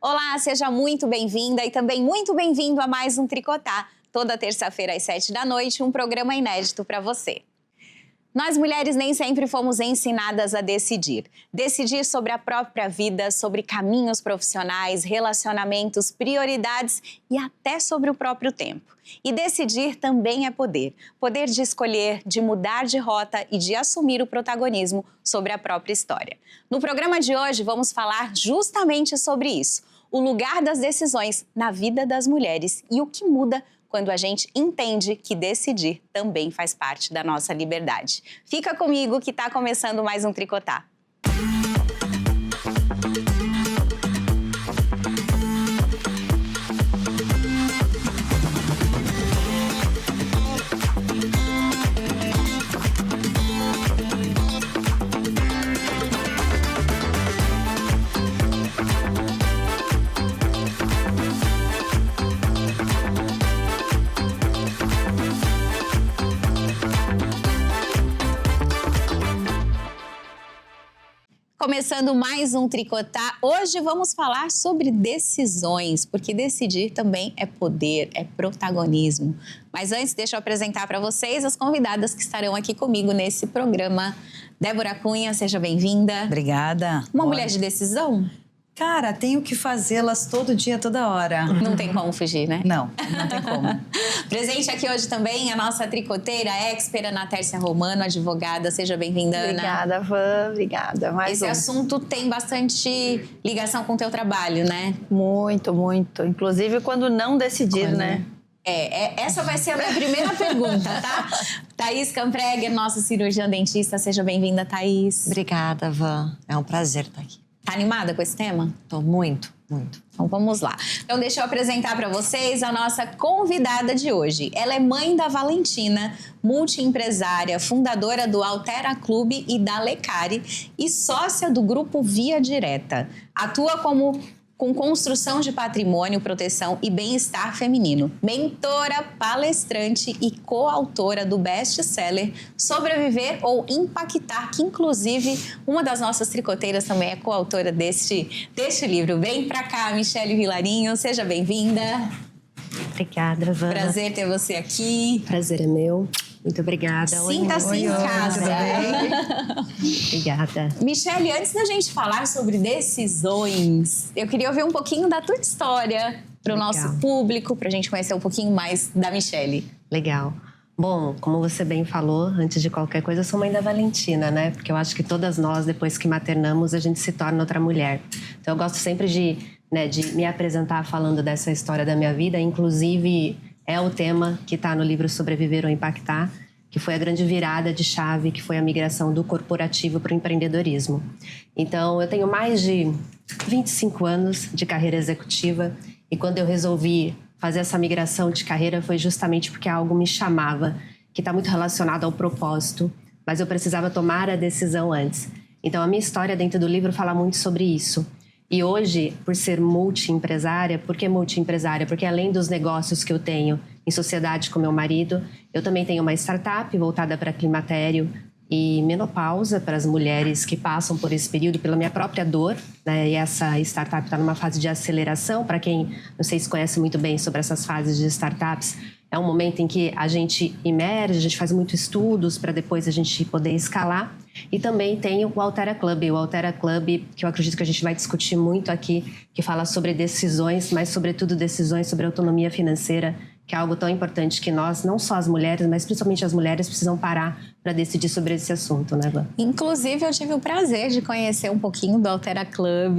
Olá, seja muito bem-vinda e também muito bem-vindo a mais um Tricotar. Toda terça-feira às 7 da noite, um programa inédito para você. Nós mulheres nem sempre fomos ensinadas a decidir. Decidir sobre a própria vida, sobre caminhos profissionais, relacionamentos, prioridades e até sobre o próprio tempo. E decidir também é poder. Poder de escolher, de mudar de rota e de assumir o protagonismo sobre a própria história. No programa de hoje vamos falar justamente sobre isso. O lugar das decisões na vida das mulheres e o que muda quando a gente entende que decidir também faz parte da nossa liberdade. Fica comigo que está começando mais um Tricotar. Começando mais um Tricotar, hoje vamos falar sobre decisões, porque decidir também é poder, é protagonismo. Mas antes, deixa eu apresentar para vocês as convidadas que estarão aqui comigo nesse programa. Débora Cunha, seja bem-vinda. Obrigada. Uma mulher de decisão? Cara, tenho que fazê-las todo dia, toda hora. Não tem como fugir, né? Não tem como. Presente aqui hoje também a nossa tricoteira, expert Ana Tércia Romano, advogada. Seja bem-vinda, Ana. Obrigada, Van. Obrigada. Esse assunto tem bastante ligação com o teu trabalho, né? Muito, muito. Inclusive quando não decidir, né? Essa vai ser a minha primeira pergunta, tá? Thaís Campregger, nossa cirurgiã dentista. Seja bem-vinda, Thaís. Obrigada, Van. É um prazer estar aqui. Tá animada com esse tema? Tô muito, muito. Então vamos lá. Então deixa eu apresentar para vocês a nossa convidada de hoje. Ela é mãe da Valentina, multiempresária, fundadora do Altera Clube e da Lecare e sócia do grupo Via Direta. Atua com construção de patrimônio, proteção e bem-estar feminino. Mentora, palestrante e coautora do best-seller Sobreviver ou Impactar, que inclusive uma das nossas tricoteiras também é coautora deste livro. Vem pra cá, Michele Vilarinho, seja bem-vinda. Obrigada, Van. Prazer ter você aqui. Prazer é meu. Muito obrigada. Sinta-se em casa. Obrigada. Michele, antes da gente falar sobre decisões, eu queria ouvir um pouquinho da tua história para o nosso público, para a gente conhecer um pouquinho mais da Michele. Legal. Bom, como você bem falou, antes de qualquer coisa, eu sou mãe da Valentina, né? Porque eu acho que todas nós, depois que maternamos, a gente se torna outra mulher. Então, eu gosto sempre de me apresentar falando dessa história da minha vida, inclusive é o tema que está no livro Sobreviver ou Impactar, que foi a grande virada de chave, que foi a migração do corporativo para o empreendedorismo. Então, eu tenho mais de 25 anos de carreira executiva e quando eu resolvi fazer essa migração de carreira foi justamente porque algo me chamava, que está muito relacionado ao propósito, mas eu precisava tomar a decisão antes. Então, a minha história dentro do livro fala muito sobre isso. E hoje, por ser multiempresária, por que multiempresária? Porque além dos negócios que eu tenho em sociedade com meu marido, eu também tenho uma startup voltada para climatério e menopausa, para as mulheres que passam por esse período pela minha própria dor, né? E essa startup está numa fase de aceleração. Para quem não sei se conhece muito bem sobre essas fases de startups, é um momento em que a gente emerge, a gente faz muitos estudos para depois a gente poder escalar. E também tem o Altera Club, que eu acredito que a gente vai discutir muito aqui, que fala sobre decisões, mas sobretudo decisões sobre autonomia financeira, que é algo tão importante que nós, não só as mulheres, mas principalmente as mulheres, precisam parar para decidir sobre esse assunto, né, Van? Inclusive, eu tive o prazer de conhecer um pouquinho do Altera Club,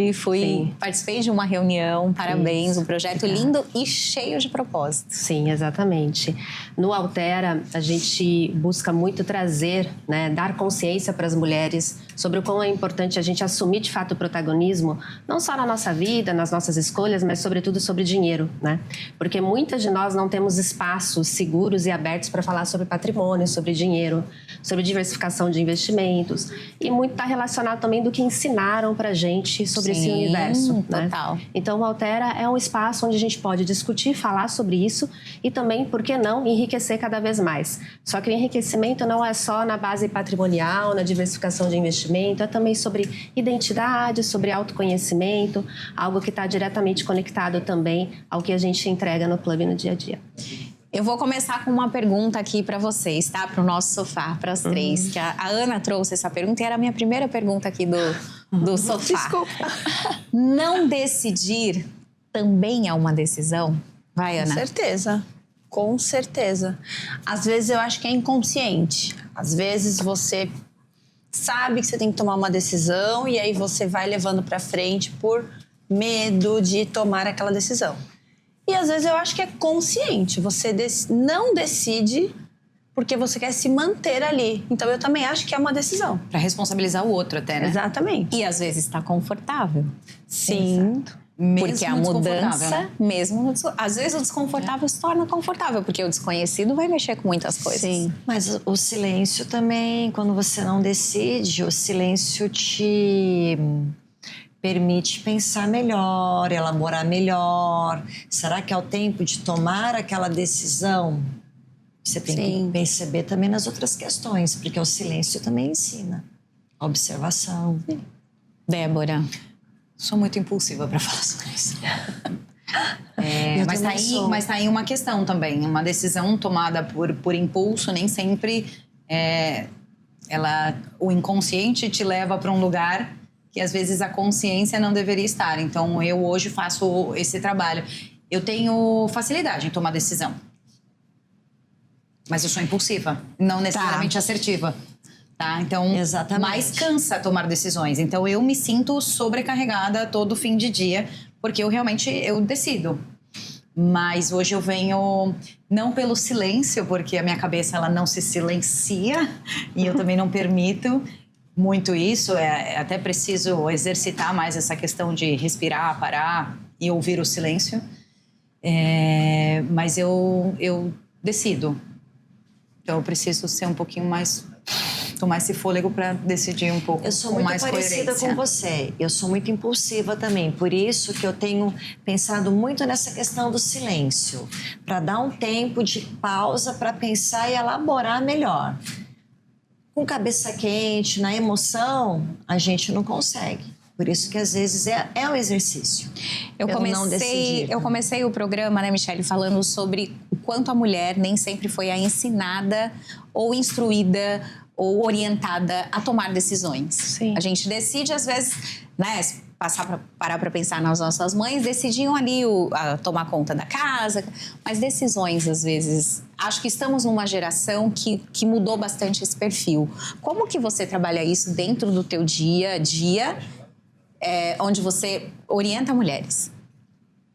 participei de uma reunião, parabéns, um projeto lindo e cheio de propósitos. Sim, exatamente. No Altera, a gente busca muito trazer, né, dar consciência para as mulheres sobre o quão é importante a gente assumir de fato o protagonismo, não só na nossa vida, nas nossas escolhas, mas sobretudo sobre dinheiro, né? Porque muitas de nós não temos espaços seguros e abertos para falar sobre patrimônio, sobre dinheiro. sobre diversificação de investimentos. E muito está relacionado também do que ensinaram para a gente sobre esse universo. Total. Né? Então, o Altera é um espaço onde a gente pode discutir, falar sobre isso e também, por que não, enriquecer cada vez mais. Só que o enriquecimento não é só na base patrimonial, na diversificação de investimento, é também sobre identidade, sobre autoconhecimento, algo que está diretamente conectado também ao que a gente entrega no clube no dia a dia. Eu vou começar com uma pergunta aqui para vocês, tá? Para o nosso sofá, para as três. Que a Ana trouxe essa pergunta e era a minha primeira pergunta aqui do sofá. Desculpa. Não decidir também é uma decisão? Vai, Ana. Com certeza. Com certeza. Às vezes eu acho que é inconsciente. Às vezes você sabe que você tem que tomar uma decisão e aí você vai levando para frente por medo de tomar aquela decisão. E às vezes eu acho que é consciente. Você não decide porque você quer se manter ali. Então eu também acho que é uma decisão. Para responsabilizar o outro até, né? Exatamente. E às vezes está confortável. Sim. Exato. Porque a mudança, né? às vezes o desconfortável se torna confortável, porque o desconhecido vai mexer com muitas coisas. Sim. Mas o silêncio também, quando você não decide, o silêncio te permite pensar melhor, elaborar melhor. Será que é o tempo de tomar aquela decisão? Você tem que perceber também nas outras questões, porque o silêncio também ensina. A observação. Débora. Sou muito impulsiva para falar sobre isso. Mas tá aí uma questão também. Uma decisão tomada por impulso, nem sempre o inconsciente te leva para um lugar que às vezes a consciência não deveria estar. Então, eu hoje faço esse trabalho. Eu tenho facilidade em tomar decisão. Mas eu sou impulsiva, não necessariamente assertiva. Tá? Então, Exatamente. mais cansa tomar decisões. Então, eu me sinto sobrecarregada todo fim de dia, porque eu decido. Mas hoje eu venho, não pelo silêncio, porque a minha cabeça ela não se silencia e eu também não permito muito isso. Até preciso exercitar mais essa questão de respirar, parar e ouvir o silêncio. Mas eu decido. Então, eu preciso ser um pouquinho mais... tomar esse fôlego para decidir um pouco com mais coerência. Eu sou muito parecida com você. Eu sou muito impulsiva também. Por isso que eu tenho pensado muito nessa questão do silêncio. Para dar um tempo de pausa para pensar e elaborar melhor. Com cabeça quente, na emoção, a gente não consegue. Por isso que às vezes é um exercício. Eu não decidir. comecei o programa, né, Michele, falando sobre o quanto a mulher nem sempre foi ensinada ou instruída ou orientada a tomar decisões. Sim. A gente decide, às vezes, né, parar para pensar nas nossas mães, decidiam ali tomar conta da casa, mas decisões, às vezes... Acho que estamos numa geração que mudou bastante esse perfil. Como que você trabalha isso dentro do teu dia a dia, onde você orienta mulheres?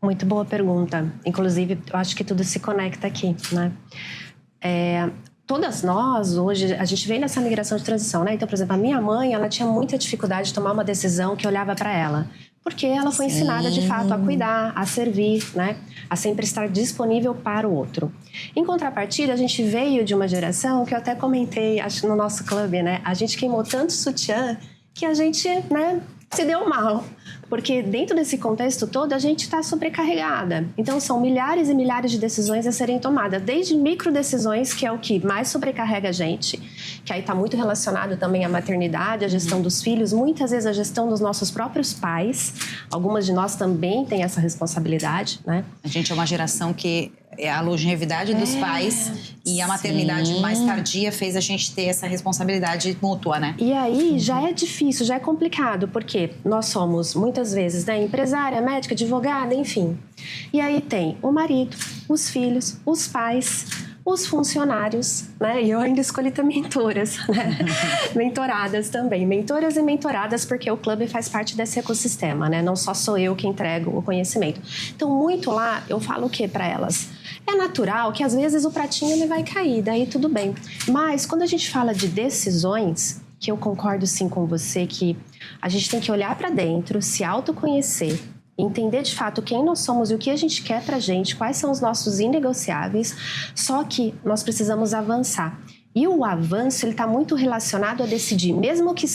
Muito boa pergunta. Inclusive, eu acho que tudo se conecta aqui, né? Todas nós, hoje, a gente vem nessa migração de transição, né? Então, por exemplo, a minha mãe, ela tinha muita dificuldade de tomar uma decisão que olhava para ela. Porque ela foi ensinada, de fato, a cuidar, a servir, né? A sempre estar disponível para o outro. Em contrapartida, a gente veio de uma geração que eu até comentei, acho, no nosso clube, né? A gente queimou tanto sutiã que a gente, né, se deu mal. Porque dentro desse contexto todo, a gente está sobrecarregada. Então, são milhares e milhares de decisões a serem tomadas. Desde micro decisões, que é o que mais sobrecarrega a gente, que aí está muito relacionado também à maternidade, à gestão dos filhos, muitas vezes a gestão dos nossos próprios pais. Algumas de nós também têm essa responsabilidade, né? A gente é uma geração que a longevidade dos pais e a maternidade mais tardia fez a gente ter essa responsabilidade mútua, né? E aí já é difícil, já é complicado, porque nós somos muitas vezes, né, empresária, médica, advogada, enfim. E aí tem o marido, os filhos, os pais, os funcionários, né? E eu ainda escolhi ter mentoras, né? Mentoradas também. Mentoras e mentoradas, porque o clube faz parte desse ecossistema, né? Não só sou eu que entrego o conhecimento. Então, muito lá, eu falo o quê para elas? É natural que às vezes o pratinho ele vai cair, daí tudo bem. Mas quando a gente fala de decisões, que eu concordo sim com você, que a gente tem que olhar para dentro, se autoconhecer, entender de fato quem nós somos e o que a gente quer pra gente, quais são os nossos inegociáveis, só que nós precisamos avançar. E o avanço, ele está muito relacionado a decidir, mesmo que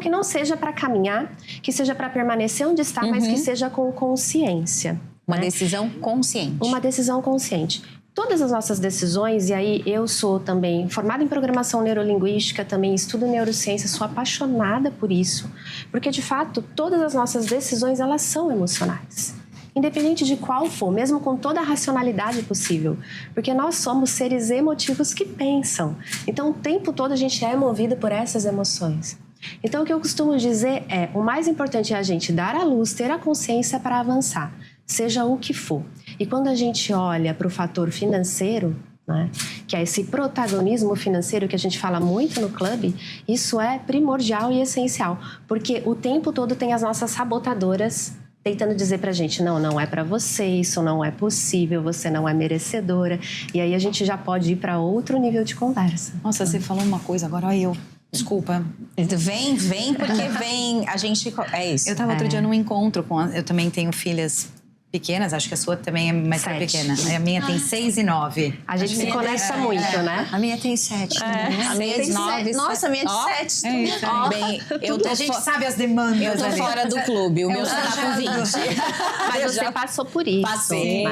não seja para caminhar, que seja para permanecer onde está, mas que seja com consciência. Uma decisão consciente. Uma decisão consciente. Todas as nossas decisões, e aí eu sou também formada em programação neurolinguística, também estudo neurociência, sou apaixonada por isso, porque de fato todas as nossas decisões, elas são emocionais. Independente de qual for, mesmo com toda a racionalidade possível, porque nós somos seres emotivos que pensam. Então o tempo todo a gente é movido por essas emoções. Então o que eu costumo dizer é, o mais importante é a gente dar a luz, ter a consciência para avançar, seja o que for. E quando a gente olha para o fator financeiro, né, que é esse protagonismo financeiro que a gente fala muito no clube, isso é primordial e essencial, porque o tempo todo tem as nossas sabotadoras tentando dizer pra gente, não é pra você, isso não é possível, você não é merecedora. E aí a gente já pode ir para outro nível de conversa. Nossa, você falou uma coisa agora, olha eu... Desculpa. Vem, porque vem. A gente... É isso. Eu tava outro dia num encontro eu também tenho filhas pequenas, acho que a sua também é mais 7. pequena. A minha tem 6 e 9. A gente se conecta muito, né? A minha tem 7 também. A minha Tem de 9. 7. Nossa, a minha de 7. Bem, eu tô A gente sabe as demandas. Eu tô ali. fora do clube, o meu só tá com 20. Mas você passou por isso. Passei.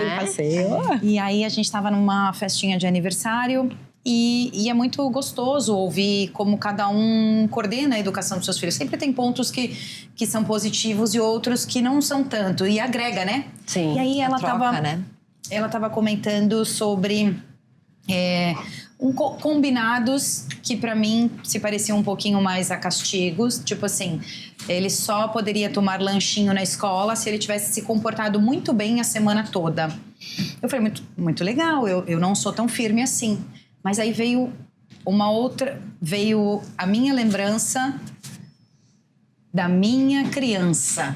E aí a gente tava numa festinha de aniversário e é muito gostoso ouvir como cada um coordena a educação dos seus filhos. Sempre tem pontos que são positivos e outros que não são tanto. E agrega, né? Sim. E aí ela troca, tava comentando sobre combinados que pra mim se pareciam um pouquinho mais a castigos. Tipo assim, ele só poderia tomar lanchinho na escola se ele tivesse se comportado muito bem a semana toda. Eu falei, muito legal, eu não sou tão firme assim. Mas aí veio a minha lembrança da minha criança.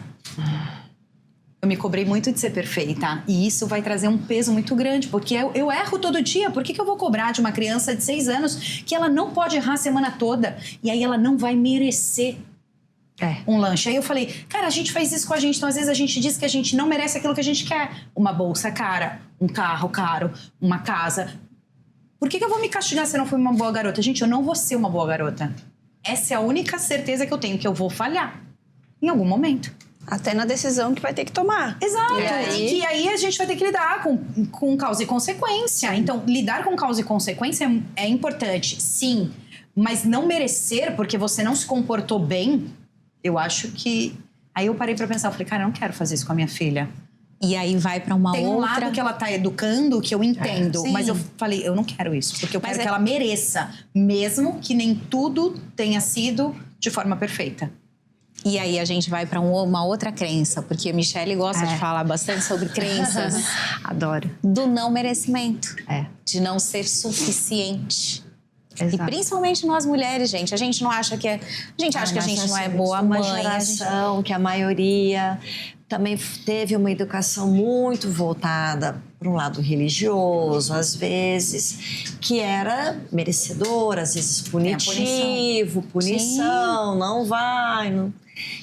Eu me cobrei muito de ser perfeita. E isso vai trazer um peso muito grande, porque eu erro todo dia. Por que eu vou cobrar de uma criança de 6 anos que ela não pode errar a semana toda? E aí ela não vai merecer um lanche. Aí eu falei, cara, a gente faz isso com a gente. Então, às vezes, a gente diz que a gente não merece aquilo que a gente quer. Uma bolsa cara, um carro caro, uma casa. Por que eu vou me castigar se eu não fui uma boa garota? Gente, eu não vou ser uma boa garota. Essa é a única certeza que eu tenho, que eu vou falhar. Em algum momento. Até na decisão que vai ter que tomar. Exato. E que aí a gente vai ter que lidar com causa e consequência. Então, lidar com causa e consequência é importante, sim. Mas não merecer porque você não se comportou bem, eu acho que... Aí eu parei pra pensar, eu falei, cara, eu não quero fazer isso com a minha filha. E aí vai pra uma Tem um outra... lado que ela tá educando que eu entendo, mas eu falei, eu não quero isso, porque eu quero que ela mereça, mesmo que nem tudo tenha sido de forma perfeita. E aí a gente vai pra uma outra crença, porque a Michelle gosta de falar bastante sobre crenças. Adoro. Do não merecimento. De não ser suficiente. Exato. E principalmente nós mulheres, gente. A gente não acha que a gente acha que a gente não é boa mãe. Uma geração que a maioria também teve uma educação muito voltada para um lado religioso, às vezes, que era merecedora, às vezes punitivo, punição, não vai. Não...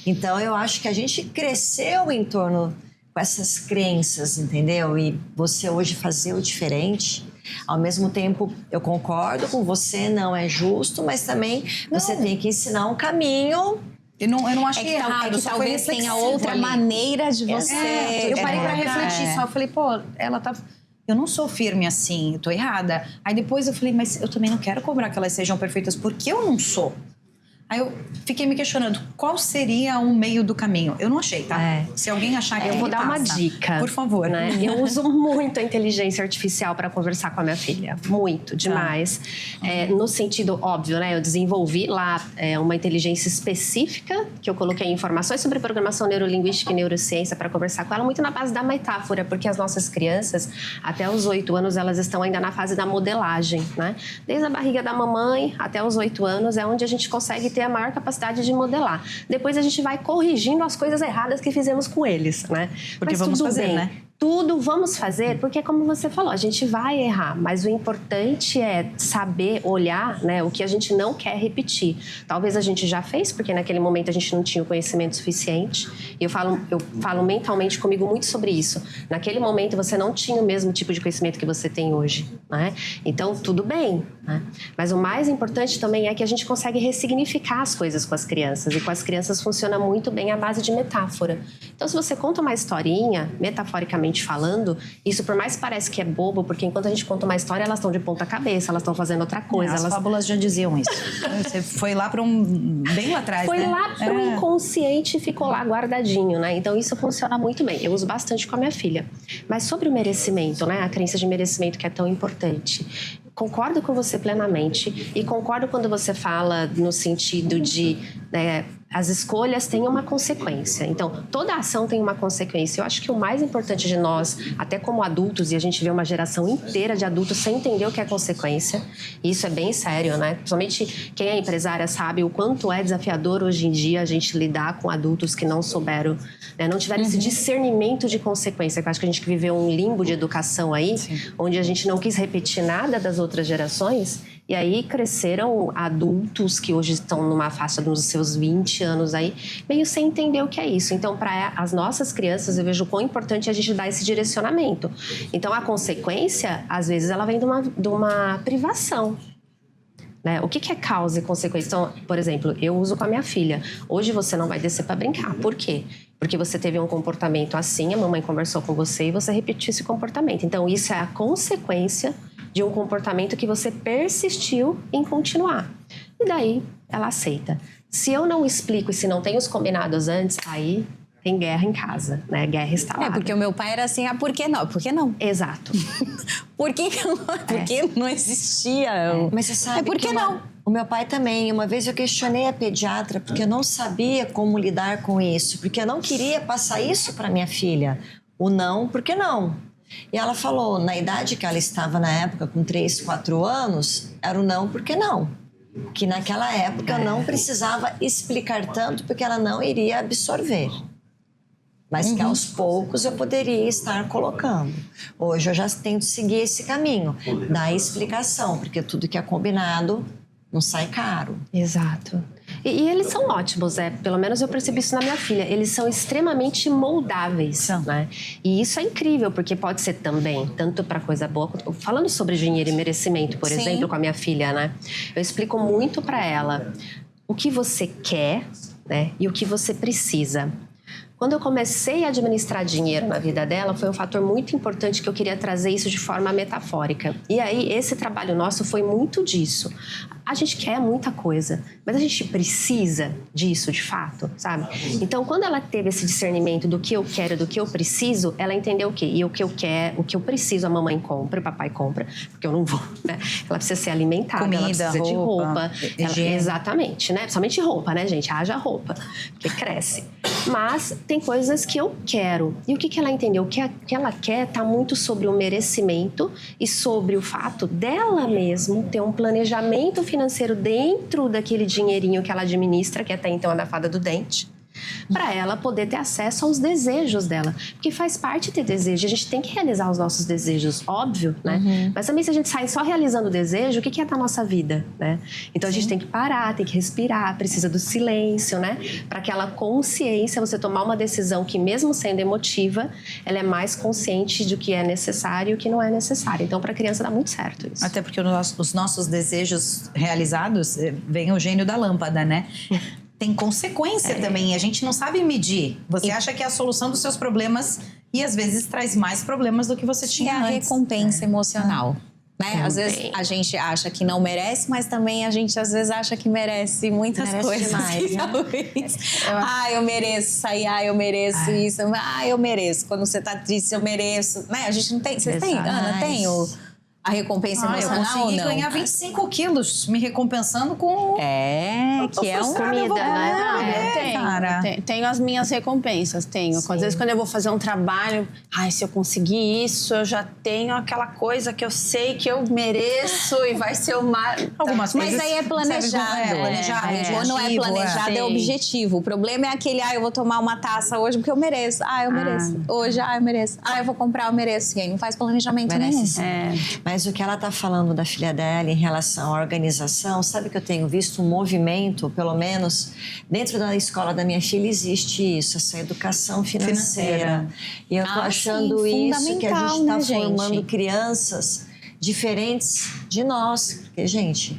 Então, eu acho que a gente cresceu em torno com essas crenças, entendeu? E você hoje fazer o diferente... Ao mesmo tempo, eu concordo com você, não é justo, mas também você tem que ensinar um caminho. Eu não acho errado, é que talvez tenha outra maneira de você... Eu parei pra refletir só, eu falei, pô, ela tá... Eu não sou firme assim, eu tô errada. Aí depois eu falei, mas eu também não quero cobrar que elas sejam perfeitas, porque eu não sou. Aí eu fiquei me questionando, qual seria o meio do caminho? Eu não achei, tá? Se alguém achar que eu vou dar uma dica. Por favor. Né? Eu uso muito a inteligência artificial para conversar com a minha filha. Muito, demais. No sentido óbvio, né? Eu desenvolvi lá uma inteligência específica, que eu coloquei informações sobre programação neurolinguística e neurociência para conversar com ela, muito na base da metáfora, porque as nossas crianças, até os 8 anos, elas estão ainda na fase da modelagem, né? Desde a barriga da mamãe até os 8 anos é onde a gente consegue ter a maior capacidade de modelar. Depois a gente vai corrigindo as coisas erradas que fizemos com eles, né? Porque mas vamos tudo fazer, bem. né? tudo vamos fazer, porque como você falou, a gente vai errar, mas o importante é saber olhar, né, o que a gente não quer repetir. Talvez a gente já fez, porque naquele momento a gente não tinha o conhecimento suficiente. E eu falo mentalmente comigo muito sobre isso. Naquele momento você não tinha o mesmo tipo de conhecimento que você tem hoje, né? Então tudo bem, né? Mas o mais importante também é que a gente consegue ressignificar as coisas com as crianças. E com as crianças funciona muito bem a base de metáfora. Então se você conta uma historinha, metaforicamente falando, isso por mais que pareça que é bobo, porque enquanto a gente conta uma história, elas estão de ponta cabeça, elas estão fazendo outra coisa. As fábulas já diziam isso. Você foi lá para bem lá atrás, foi, né? lá para o inconsciente e ficou lá guardadinho, né? Então isso funciona muito bem. Eu uso bastante com a minha filha. Mas sobre o merecimento, né? A crença de merecimento que é tão importante. Concordo com você plenamente e concordo quando você fala no sentido de, né, as escolhas têm uma consequência. Então, toda ação tem uma consequência. Eu acho que o mais importante de nós, até como adultos, e a gente vê uma geração inteira de adultos sem entender o que é consequência, e isso é bem sério, né? Principalmente quem é empresária sabe o quanto é desafiador hoje em dia a gente lidar com adultos que não souberam, né, não tiveram esse discernimento de consequência. Eu acho que a gente viveu um limbo de educação aí, onde a gente não quis repetir nada das outras gerações. E aí cresceram adultos que hoje estão numa faixa dos seus 20 anos aí, meio sem entender o que é isso. Então, para as nossas crianças, eu vejo o quão importante é a gente dar esse direcionamento. Então, a consequência, às vezes, ela vem de uma privação. Né? O que é causa e consequência? Então, por exemplo, eu uso com a minha filha. Hoje você não vai descer para brincar. Por quê? Porque você teve um comportamento assim, a mamãe conversou com você e você repetiu esse comportamento. Então, isso é a consequência de um comportamento que você persistiu em continuar. E daí, ela aceita. Se eu não explico e se não tem os combinados antes, aí tem guerra em casa, né? Guerra instalada. Porque o meu pai era assim, por que não? Por que não? Exato. Por que não existia? Mas você sabe por que não? O meu pai também. Uma vez eu questionei a pediatra porque eu não sabia como lidar com isso. Porque eu não queria passar isso para minha filha. O não, por que não? E ela falou, na idade que ela estava na época, com 3, 4 anos, era o não, por que não? Que naquela época eu não precisava explicar tanto porque ela não iria absorver. Mas que aos poucos eu poderia estar colocando. Hoje eu já tento seguir esse caminho da explicação, porque tudo que é combinado não sai caro. Exato. E eles são ótimos, pelo menos eu percebi isso na minha filha. Eles são extremamente moldáveis, né? E isso é incrível, porque pode ser também, tanto para coisa boa, falando sobre dinheiro e merecimento, por exemplo, com a minha filha, né? Eu explico muito para ela o que você quer, né? E o que você precisa. Quando eu comecei a administrar dinheiro na vida dela, foi um fator muito importante que eu queria trazer isso de forma metafórica. E aí, esse trabalho nosso foi muito disso. A gente quer muita coisa, mas a gente precisa disso de fato, sabe? Então, quando ela teve esse discernimento do que eu quero, do que eu preciso, ela entendeu o quê? E o que eu quero, o que eu preciso, a mamãe compra, o papai compra, porque eu não vou, né? Ela precisa ser alimentada, comida, ela precisa de roupa. Exatamente, né? Principalmente roupa, né, gente? Haja roupa, porque cresce. Mas tem coisas que eu quero. E o que ela entendeu? O que ela quer está muito sobre o merecimento e sobre o fato dela mesmo ter um planejamento financeiro dentro daquele dinheirinho que ela administra, que até então é da fada do dente, para ela poder ter acesso aos desejos dela. Porque faz parte ter desejo, a gente tem que realizar os nossos desejos, óbvio, né? Mas também se a gente sai só realizando o desejo, o que é da nossa vida, né? Então a gente tem que parar, tem que respirar, precisa do silêncio, né? Para aquela consciência, você tomar uma decisão que mesmo sendo emotiva, ela é mais consciente do que é necessário e o que não é necessário. Então para a criança dá muito certo isso. Até porque os nossos desejos realizados, vem o gênio da lâmpada, né? Tem consequência também, a gente não sabe medir. Você acha que é a solução dos seus problemas e às vezes traz mais problemas do que você tinha antes. É a recompensa emocional. Né? Às vezes a gente acha que não merece, mas também a gente às vezes acha que merece muitas coisas. Demais, né? Eu mereço sair, eu mereço isso, eu mereço. Quando você tá triste, eu mereço. Né? A gente não tem. Vocês têm, Ana? Tem a recompensa Eu emocional ou consegui não? ganhar 25 quilos me recompensando com... Que é um... Comida, né? cara. Tenho as minhas recompensas, tenho. Às vezes quando eu vou fazer um trabalho, se eu conseguir isso, eu já tenho aquela coisa que eu sei que eu mereço e vai ser uma... Algumas Mas coisas aí é planejado. É planejado, Quando não é objetivo, planejado, é objetivo. O problema é aquele, eu vou tomar uma taça hoje porque eu mereço. Eu mereço. Hoje, eu mereço. Eu vou comprar, eu mereço. E aí não faz planejamento Merece nenhum. sim. Mas o que ela está falando da filha dela em relação à organização, sabe que eu tenho visto um movimento, pelo menos dentro da escola da minha filha existe isso, essa educação financeira. E eu tô achando sim, isso, que a gente fundamental, está né, formando gente? crianças diferentes de nós. Porque, gente,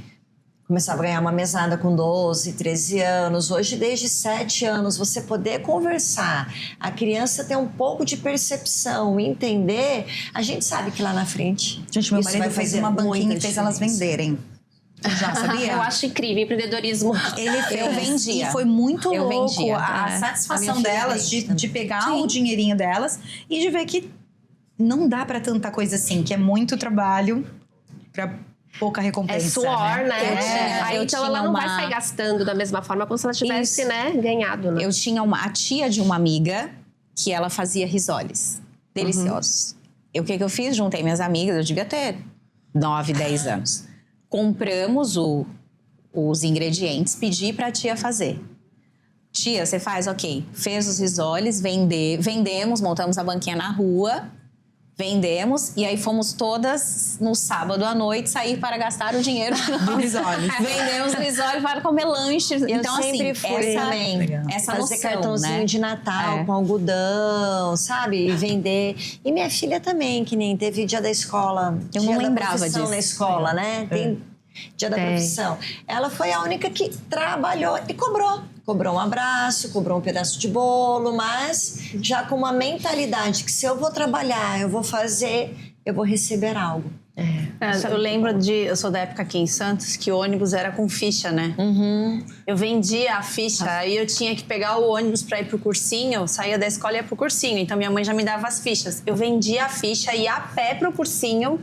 começava a ganhar uma mesada com 12, 13 anos. Hoje, desde 7 anos, você poder conversar, a criança ter um pouco de percepção, entender, a gente sabe que lá na frente Gente, meu isso marido vai fez fazer uma banquinha muita e fez elas diferença. venderem. Já sabia? Eu acho incrível empreendedorismo. Ele fez Eu vendia. e foi muito Eu louco vendia. a A satisfação minha filha delas vende de pegar o dinheirinho delas e de ver que não dá pra tanta coisa assim, que é muito trabalho pra pouca recompensa. É suor, né? eu Então tinha ela não vai uma- sair gastando da mesma forma como se ela tivesse, né, ganhado, né? Eu tinha a tia de uma amiga que ela fazia risoles deliciosos. O que eu fiz? Juntei minhas amigas, eu devia ter 9, 10 anos. Compramos os ingredientes, pedi pra tia fazer. Tia, você faz? Ok. Fez os risoles, vendemos, montamos a banquinha na rua, vendemos e aí fomos todas no sábado à noite sair para gastar o dinheiro do risoles. Vendemos o risole para comer lanches. Eu Então, sempre assim, fui também essa fazer noção, cartãozinho né? de Natal com algodão, sabe? E vender. E minha filha também, que nem teve dia da escola. Eu dia não da lembrava profissão disso. na escola, né? Tem dia da profissão. Ela foi a única que trabalhou e cobrou. Cobrou um abraço, cobrou um pedaço de bolo, mas já com uma mentalidade que se eu vou trabalhar, eu vou fazer, eu vou receber algo. Eu lembro eu sou da época aqui em Santos, que o ônibus era com ficha, né? Eu vendia a ficha, aí eu tinha que pegar o ônibus pra ir pro cursinho, saía da escola e ia pro cursinho, então minha mãe já me dava as fichas. Eu vendia a ficha e ia a pé pro cursinho,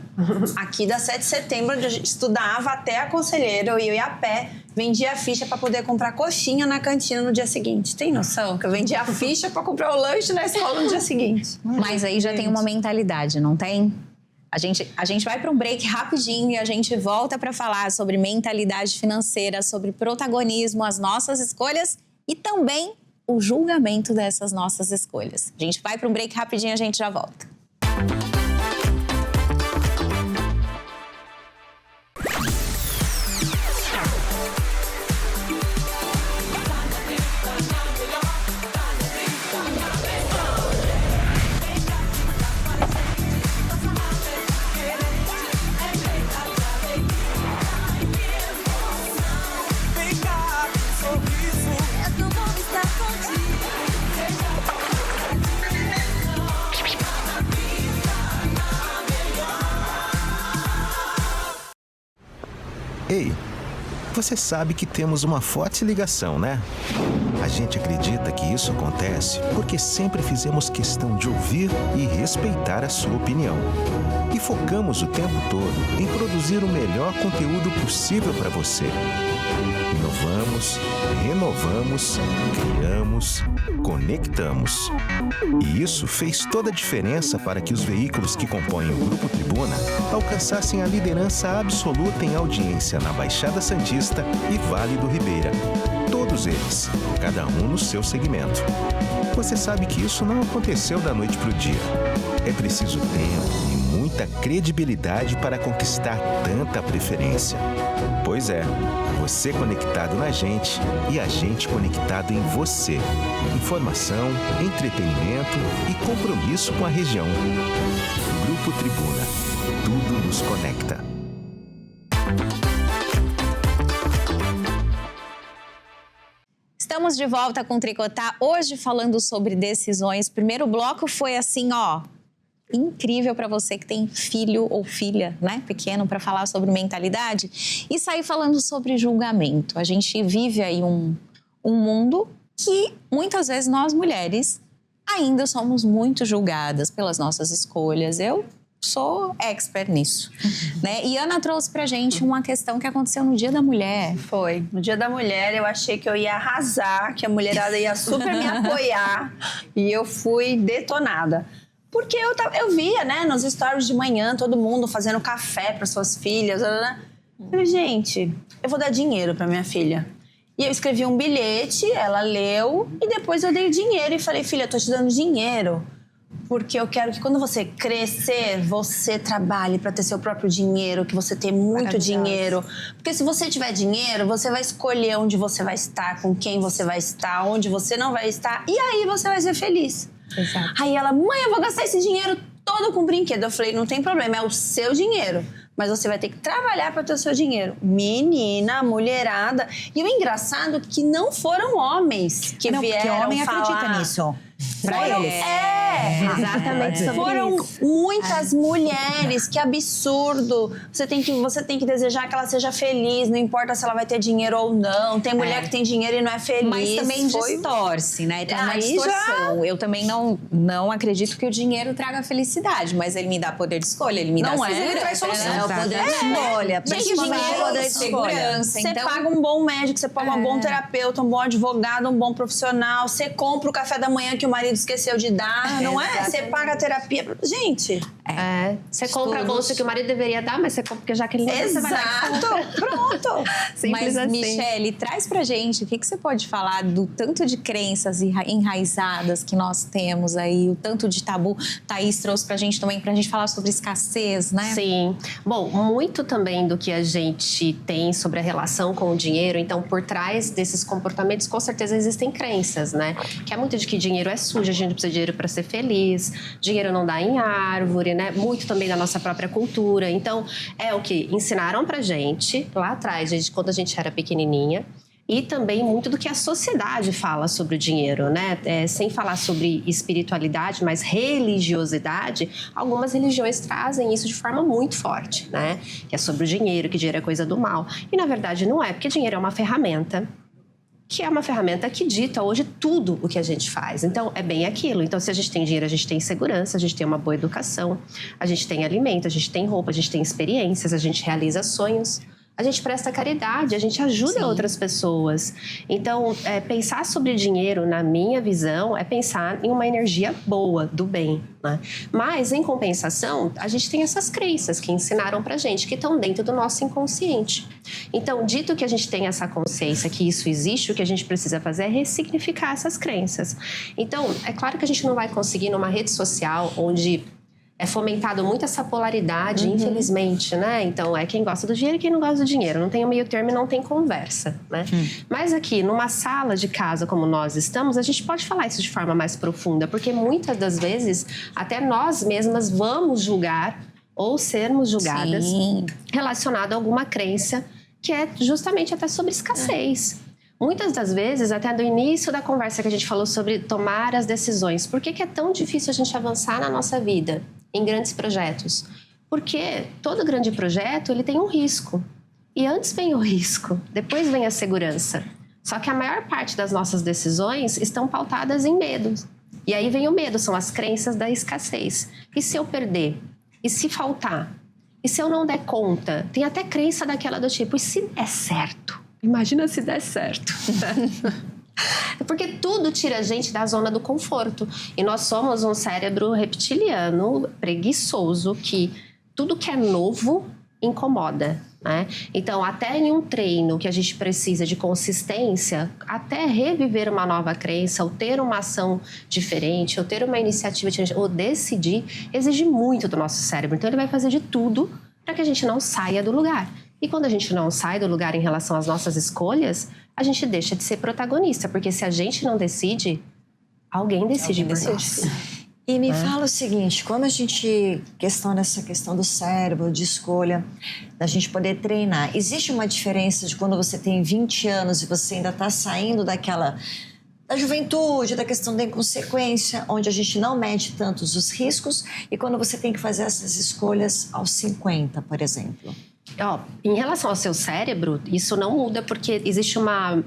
aqui da 7 de setembro, onde eu estudava até a Conselheiro, e eu ia a pé, vendia a ficha pra poder comprar coxinha na cantina no dia seguinte. Tem noção que eu vendia a ficha pra comprar o lanche na escola no dia seguinte? Mas aí já tem uma mentalidade, não tem? A gente vai para um break rapidinho e a gente volta para falar sobre mentalidade financeira, sobre protagonismo, as nossas escolhas e também o julgamento dessas nossas escolhas. A gente vai para um break rapidinho e a gente já volta. Ei, você sabe que temos uma forte ligação, né? A gente acredita que isso acontece porque sempre fizemos questão de ouvir e respeitar a sua opinião. E focamos o tempo todo em produzir o melhor conteúdo possível para você. Inovamos, renovamos, criamos, conectamos. E isso fez toda a diferença para que os veículos que compõem o Grupo Tribuna alcançassem a liderança absoluta em audiência na Baixada Santista e Vale do Ribeira. Todos eles, cada um no seu segmento. Você sabe que isso não aconteceu da noite para o dia. É preciso tempo e muita credibilidade para conquistar tanta preferência. Pois é, você conectado na gente e a gente conectado em você. Informação, entretenimento e compromisso com a região. Grupo Tribuna. Tudo nos conecta. Estamos de volta com o Tricotar, hoje falando sobre decisões. O primeiro bloco foi assim, incrível para você que tem filho ou filha, né, pequeno, para falar sobre mentalidade e sair falando sobre julgamento. A gente vive aí um mundo que muitas vezes nós mulheres ainda somos muito julgadas pelas nossas escolhas. Eu sou expert nisso, né? E Ana trouxe pra gente uma questão que aconteceu no Dia da Mulher. Foi. No Dia da Mulher, eu achei que eu ia arrasar, que a mulherada ia super me apoiar. E eu fui detonada. Porque eu via, né, nos stories de manhã, todo mundo fazendo café para suas filhas. Eu falei, gente, eu vou dar dinheiro para minha filha. E eu escrevi um bilhete, ela leu, e depois eu dei dinheiro e falei, filha, eu tô te dando dinheiro. Porque eu quero que quando você crescer, você trabalhe para ter seu próprio dinheiro, que você tenha muito dinheiro. Porque se você tiver dinheiro, você vai escolher onde você vai estar, com quem você vai estar, onde você não vai estar. E aí você vai ser feliz. Exato. Aí ela, mãe, eu vou gastar esse dinheiro todo com brinquedo. Eu falei, não tem problema, é o seu dinheiro. Mas você vai ter que trabalhar para ter o seu dinheiro. Menina, mulherada. E o engraçado é que não foram homens que vieram porque homem falar. acredita nisso. Pra eles. Exatamente sobre Foram isso. muitas mulheres, que absurdo. Você tem que desejar que ela seja feliz, não importa se ela vai ter dinheiro ou não. Tem mulher que tem dinheiro e não é feliz. Mas também distorce, né? Tem uma Aí distorção. Eu também não acredito que o dinheiro traga felicidade, mas ele me dá poder de escolha, ele me dá Não é, segurança. ele traz solução. né? É o poder de escolha. Gente, Principalmente dinheiro o poder de é escolha. segurança. Você Então, paga um bom médico, você paga um bom terapeuta, um bom advogado, um bom profissional. Você compra o café da manhã que o marido esqueceu de dar, não é? Você paga a terapia. Gente, Você compra a bolsa que o marido deveria dar, mas você compra porque já que ele não dá, você vai lá e compra. exato, pronto. Simples mas, assim. Michele, traz pra gente o que você pode falar do tanto de crenças enraizadas que nós temos aí, o tanto de tabu. Thaís trouxe pra gente também, pra gente falar sobre escassez, né? Sim. Bom, muito também do que a gente tem sobre a relação com o dinheiro, então por trás desses comportamentos com certeza existem crenças, né? Que é muito de que dinheiro é sujo, a gente precisa de dinheiro para ser feliz, dinheiro não dá em árvore, né? Muito também da nossa própria cultura. Então, é o que ensinaram pra gente lá atrás, quando a gente era pequenininha. E também muito do que a sociedade fala sobre o dinheiro, né? Sem falar sobre espiritualidade, mas religiosidade, algumas religiões trazem isso de forma muito forte, né? Que é sobre o dinheiro, que dinheiro é coisa do mal. E na verdade não é, porque dinheiro é uma ferramenta, que é uma ferramenta que dita hoje tudo o que a gente faz. Então, é bem aquilo. Então, se a gente tem dinheiro, a gente tem segurança, a gente tem uma boa educação, a gente tem alimento, a gente tem roupa, a gente tem experiências, a gente realiza sonhos. A gente presta caridade, a gente ajuda outras pessoas. Então, pensar sobre dinheiro, na minha visão, é pensar em uma energia boa, do bem, né? Mas, em compensação, a gente tem essas crenças que ensinaram pra gente, que estão dentro do nosso inconsciente. Então, dito que a gente tem essa consciência que isso existe, o que a gente precisa fazer é ressignificar essas crenças. Então, é claro que a gente não vai conseguir numa rede social onde é fomentado muito essa polaridade, infelizmente, né? Então, é quem gosta do dinheiro e quem não gosta do dinheiro. Não tem um meio termo e não tem conversa, né? Mas aqui, numa sala de casa como nós estamos, a gente pode falar isso de forma mais profunda, porque muitas das vezes, até nós mesmas vamos julgar ou sermos julgadas relacionado a alguma crença que é justamente até sobre escassez. Muitas das vezes, até do início da conversa que a gente falou sobre tomar as decisões. Por que é tão difícil a gente avançar na nossa vida em grandes projetos? Porque todo grande projeto, ele tem um risco. E antes vem o risco, depois vem a segurança. Só que a maior parte das nossas decisões estão pautadas em medos. E aí vem o medo, são as crenças da escassez. E se eu perder? E se faltar? E se eu não der conta? Tem até crença daquela do tipo, e se der certo? Imagina se der certo. Porque tudo tira a gente da zona do conforto. E nós somos um cérebro reptiliano, preguiçoso, que tudo que é novo incomoda, né? Então, até em um treino que a gente precisa de consistência, até reviver uma nova crença, ou ter uma ação diferente, ou ter uma iniciativa diferente, ou decidir, exige muito do nosso cérebro. Então, ele vai fazer de tudo para que a gente não saia do lugar. E quando a gente não sai do lugar em relação às nossas escolhas, a gente deixa de ser protagonista, porque se a gente não decide, alguém decide por nós. E me fala o seguinte, quando a gente questiona essa questão do cérebro, de escolha, da gente poder treinar, existe uma diferença de quando você tem 20 anos e você ainda está saindo da juventude, da questão da inconsequência, onde a gente não mede tantos os riscos, e quando você tem que fazer essas escolhas aos 50, por exemplo? Ó, em relação ao seu cérebro, isso não muda porque existe uma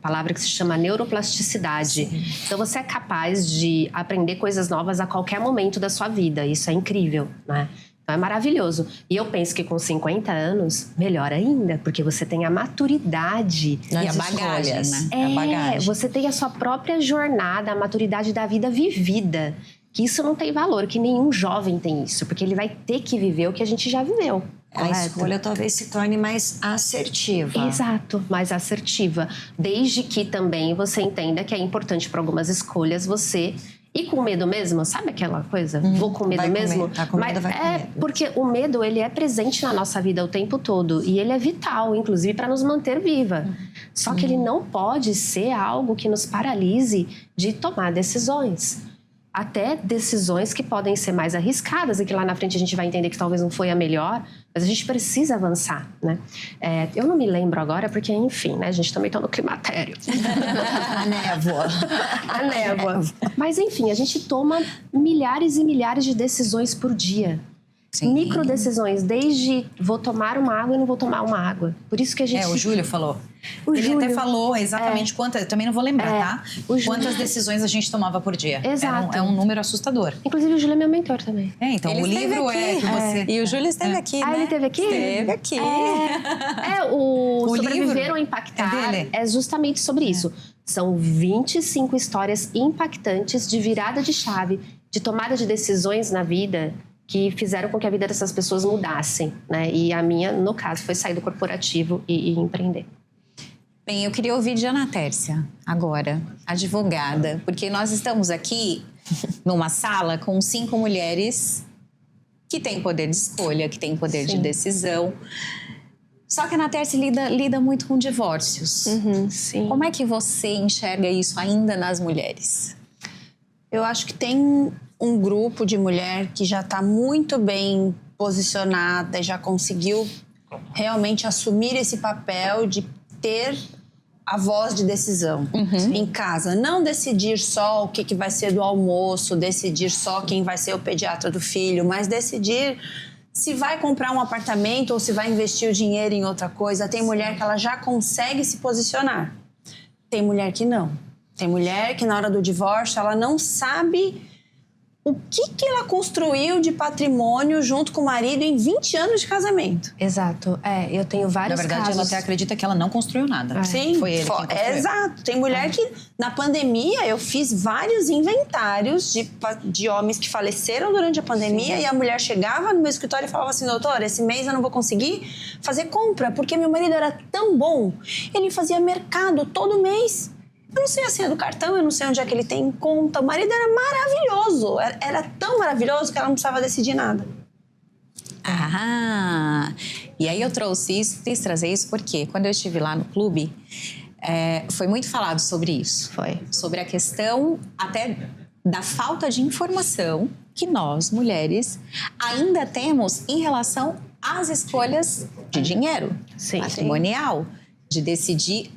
palavra que se chama neuroplasticidade. Então, você é capaz de aprender coisas novas a qualquer momento da sua vida. Isso é incrível, né? Então, é maravilhoso. E eu penso que com 50 anos, melhor ainda, porque você tem a maturidade. E a bagagem, né? É, A bagagem. você tem a sua própria jornada, a maturidade da vida vivida. Que isso não tem valor, que nenhum jovem tem isso. Porque ele vai ter que viver o que a gente já viveu. A escolha talvez se torne mais assertiva. Exato, mais assertiva. Desde que também você entenda que é importante para algumas escolhas você ir com medo mesmo. Sabe aquela coisa? Vou com medo vai com mesmo? medo, tá com medo, vai com medo. Porque o medo, ele é presente na nossa vida o tempo todo. E ele é vital, inclusive, para nos manter viva. Só que ele não pode ser algo que nos paralise de tomar decisões. Até decisões que podem ser mais arriscadas e que lá na frente a gente vai entender que talvez não foi a melhor, mas a gente precisa avançar, né? Eu não me lembro agora porque, enfim, né? A gente também tá no climatério. A névoa. A névoa. Mas, enfim, a gente toma milhares e milhares de decisões por dia. Sim. Micro decisões, desde vou tomar uma água e não vou tomar uma água. Por isso que a gente... O Júlio falou. O Ele Júlio. até falou exatamente quantas, eu também não vou lembrar, tá? O Júlio. Quantas decisões a gente tomava por dia. Exato. É um número assustador. Inclusive, o Júlio é meu mentor também. Então Ele o esteve livro aqui. é que você... E o Júlio esteve aqui, né? Ele esteve aqui? Esteve aqui. O O Sobreviver livro ou Impactar é dele. é justamente sobre isso. São 25 histórias impactantes de virada de chave, de tomada de decisões na vida que fizeram com que a vida dessas pessoas mudassem, né? E a minha, no caso, foi sair do corporativo e empreender. Bem, eu queria ouvir de Ana Tércia agora, advogada, porque nós estamos aqui numa sala com 5 mulheres que têm poder de escolha, que têm poder de decisão. Só que a Ana Tércia lida muito com divórcios. Sim. Como é que você enxerga isso ainda nas mulheres? Eu acho que tem um grupo de mulher que já está muito bem posicionada e já conseguiu realmente assumir esse papel de ter a voz de decisão em casa. Não decidir só o que vai ser do almoço, decidir só quem vai ser o pediatra do filho, mas decidir se vai comprar um apartamento ou se vai investir o dinheiro em outra coisa. Tem mulher que ela já consegue se posicionar. Tem mulher que não. Tem mulher que na hora do divórcio ela não sabe o que ela construiu de patrimônio junto com o marido em 20 anos de casamento. Exato. Eu tenho vários Na verdade, casos. ela até acredita que ela não construiu nada. Sim, Foi ele quem construiu. exato. Tem mulher que, na pandemia, eu fiz vários inventários de homens que faleceram durante a pandemia e a mulher chegava no meu escritório e falava assim, doutora, esse mês eu não vou conseguir fazer compra, porque meu marido era tão bom. Ele fazia mercado todo mês. Eu não sei a senha do cartão, eu não sei onde é que ele tem conta. O marido era maravilhoso. Era tão maravilhoso que ela não precisava decidir nada. E aí eu quis trazer isso porque quando eu estive lá no clube, foi muito falado sobre isso. Foi. Sobre a questão até da falta de informação que nós, mulheres, ainda temos em relação às escolhas de dinheiro, patrimonial, de decidir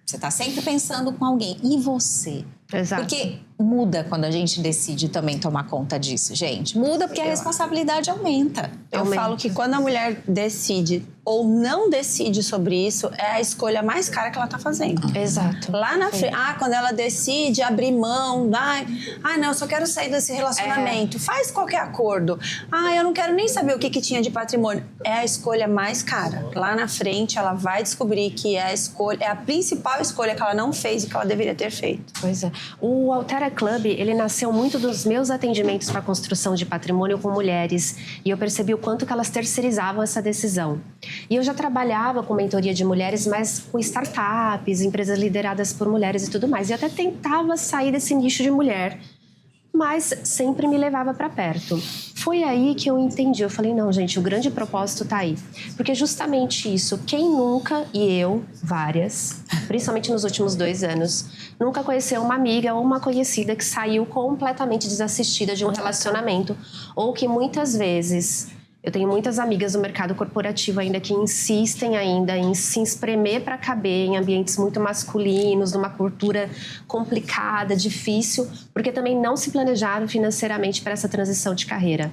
Você está sempre pensando com alguém. E você? Exato. Porque muda quando a gente decide também tomar conta disso, gente. Muda porque a responsabilidade aumenta. Eu falo que quando a mulher decide ou não decide sobre isso, é a escolha mais cara que ela tá fazendo. Exato. Lá na frente, quando ela decide abrir mão, não, eu só quero sair desse relacionamento. Faz qualquer acordo. Eu não quero nem saber o que tinha de patrimônio. É a escolha mais cara. Lá na frente, ela vai descobrir que é a principal escolha que ela não fez e que ela deveria ter feito. Pois é. O Altera Club, ele nasceu muito dos meus atendimentos para construção de patrimônio com mulheres. E eu percebi o quanto que elas terceirizavam essa decisão. E eu já trabalhava com mentoria de mulheres, mas com startups, empresas lideradas por mulheres e tudo mais. E até tentava sair desse nicho de mulher, mas sempre me levava para perto. Foi aí que eu entendi. Eu falei, não, gente, o grande propósito tá aí. Porque justamente isso, quem nunca, e eu, várias, principalmente nos últimos 2 anos, nunca conheceu uma amiga ou uma conhecida que saiu completamente desassistida de um relacionamento, ou que muitas vezes Eu tenho muitas amigas no mercado corporativo ainda que insistem ainda em se espremer para caber em ambientes muito masculinos, numa cultura complicada, difícil, porque também não se planejaram financeiramente para essa transição de carreira.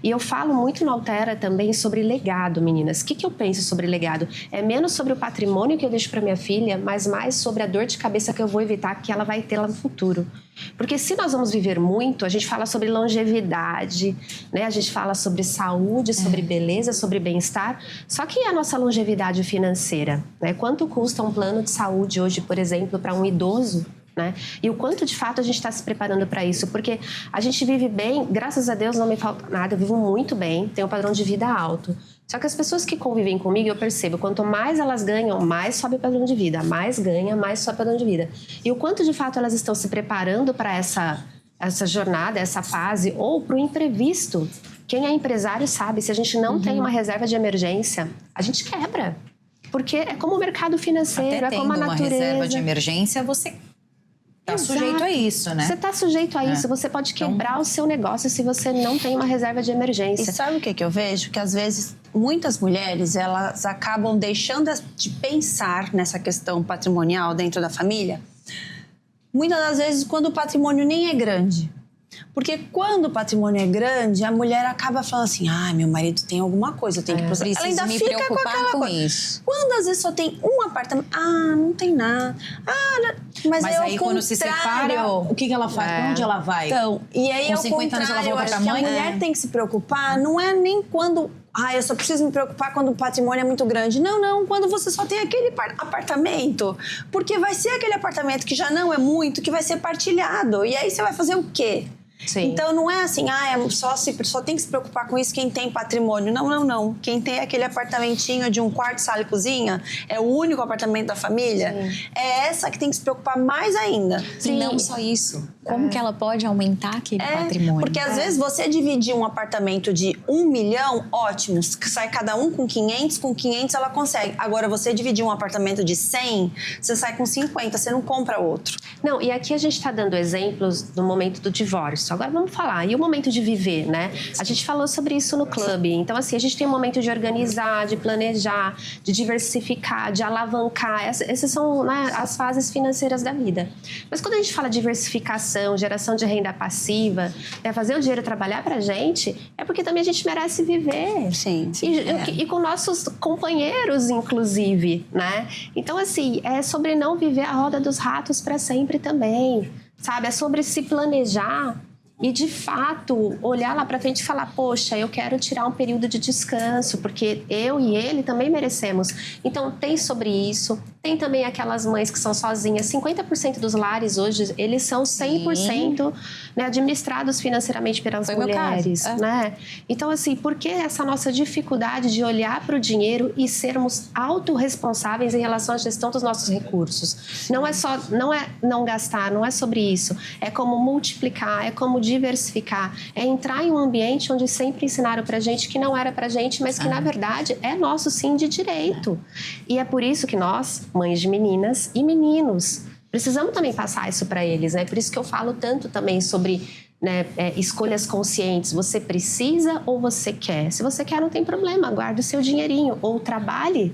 E eu falo muito no Altera também sobre legado, meninas. O que eu penso sobre legado? É menos sobre o patrimônio que eu deixo para minha filha, mas mais sobre a dor de cabeça que eu vou evitar que ela vai ter lá no futuro. Porque se nós vamos viver muito, a gente fala sobre longevidade, né? A gente fala sobre saúde, sobre beleza, sobre bem-estar. Só que a nossa longevidade financeira, né? Quanto custa um plano de saúde hoje, por exemplo, para um idoso? Né? E o quanto de fato a gente está se preparando para isso, porque a gente vive bem, graças a Deus não me falta nada, eu vivo muito bem, tenho um padrão de vida alto. Só que as pessoas que convivem comigo, eu percebo, quanto mais elas ganham, mais sobe o padrão de vida, mais ganha, mais sobe o padrão de vida. E o quanto de fato elas estão se preparando para essa jornada, essa fase, ou para o imprevisto. Quem é empresário sabe, se a gente não tem uma reserva de emergência, a gente quebra. Porque é como o mercado financeiro, Até é como a tendo uma natureza. reserva de emergência, você tá sujeito a isso, né? Você está sujeito a isso, você pode quebrar o seu negócio se você não tem uma reserva de emergência. E sabe o que eu vejo? Que às vezes muitas mulheres, elas acabam deixando de pensar nessa questão patrimonial dentro da família, muitas das vezes quando o patrimônio nem é grande. Porque quando o patrimônio é grande, a mulher acaba falando assim, meu marido tem alguma coisa, eu tenho que processar. Ela ainda me fica preocupar com aquela coisa. isso. Quando às vezes só tem um apartamento, não tem nada. Mas é aí quando se separa, o que ela faz? Pra onde ela vai? Então, e aí Com ao 50 anos ela contrário, eu volta acho pra que mãe? a mulher tem que se preocupar, não é nem quando... eu só preciso me preocupar quando o patrimônio é muito grande. Não, quando você só tem aquele apartamento. Porque vai ser aquele apartamento que já não é muito, que vai ser partilhado. E aí você vai fazer o quê? Sim. Então não é assim, só tem que se preocupar com isso quem tem patrimônio. Não. Quem tem aquele apartamentinho de um quarto, sala e cozinha, é o único apartamento da família, é essa que tem que se preocupar mais ainda. E não só isso. Como que ela pode aumentar aquele patrimônio? Porque às vezes você dividir um apartamento de 1 milhão, ótimo, sai cada um com 500 ela consegue. Agora você dividir um apartamento de 100, você sai com 50, você não compra outro. Não, e aqui a gente está dando exemplos do momento do divórcio. Agora vamos falar, e o momento de viver, né? A gente falou sobre isso no clube. Então, assim, a gente tem um momento de organizar, de planejar, de diversificar, de alavancar. Essas são, né, as fases financeiras da vida. Mas quando a gente fala diversificação, geração de renda passiva, fazer o dinheiro trabalhar pra gente, é porque também a gente merece viver. Sim. E com nossos companheiros, inclusive, né? Então, assim, é sobre não viver a roda dos ratos para sempre também, sabe? É sobre se planejar e, de fato, olhar lá pra frente e falar, poxa, eu quero tirar um período de descanso, porque eu e ele também merecemos. Então, tem sobre isso. Tem também aquelas mães que são sozinhas. 50% dos lares hoje, eles são 100% né, administrados financeiramente pelas mulheres. Né? Então, assim, por que essa nossa dificuldade de olhar para o dinheiro e sermos autorresponsáveis em relação à gestão dos nossos recursos? Não é não gastar, não é sobre isso. É como multiplicar, é como diversificar. É entrar em um ambiente onde sempre ensinaram pra gente que não era pra gente, mas que, na verdade, é nosso sim de direito. E é por isso que nós, mães de meninas e meninos, precisamos também passar isso para eles, né? Por isso que eu falo tanto também sobre escolhas conscientes. Você precisa ou você quer? Se você quer, não tem problema, guarde o seu dinheirinho ou trabalhe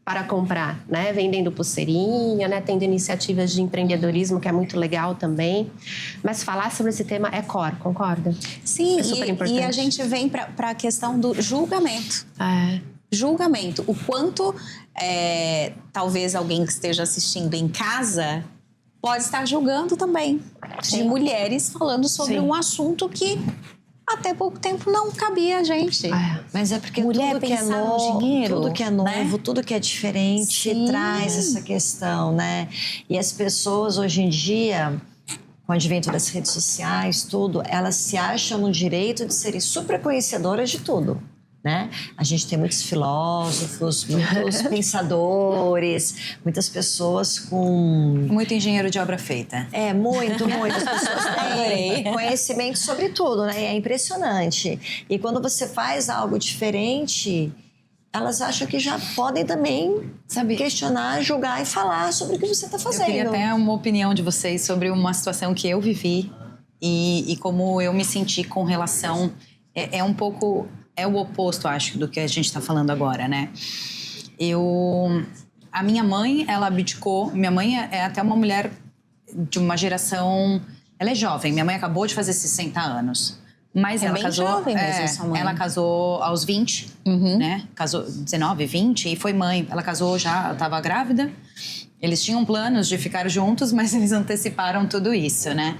para comprar, né? Vendendo pulseirinha, né? Tendo iniciativas de empreendedorismo, que é muito legal também. Mas falar sobre esse tema é core, concorda? Sim, é super importante. E a gente vem para a questão do julgamento. Julgamento. O quanto talvez alguém que esteja assistindo em casa pode estar julgando também. De mulheres falando sobre um assunto que até pouco tempo não cabia a gente. Mas é porque mulher tudo que é pensar no novo, dinheiro, tudo que é novo, né? tudo que é diferente traz essa questão, né? E as pessoas hoje em dia, com o advento das redes sociais, tudo, elas se acham no direito de serem super conhecedoras de tudo. Né? A gente tem muitos filósofos, muitos pensadores, muitas pessoas com... Muito engenheiro de obra feita. Muito. As pessoas têm conhecimento sobre tudo, né? É impressionante. E quando você faz algo diferente, elas acham que já podem também questionar, julgar e falar sobre o que você está fazendo. Eu queria até uma opinião de vocês sobre uma situação que eu vivi e como eu me senti com relação... É um pouco... é o oposto, acho, do que a gente tá falando agora, né? A minha mãe, ela abdicou. Minha mãe é até uma mulher de uma geração... Ela é jovem. Minha mãe acabou de fazer 60 anos. Mas ela bem casou... jovem mesmo, sua mãe. Ela casou aos 20, né? Casou 19, 20 e foi mãe. Ela casou já, estava grávida. Eles tinham planos de ficar juntos, mas eles anteciparam tudo isso, né?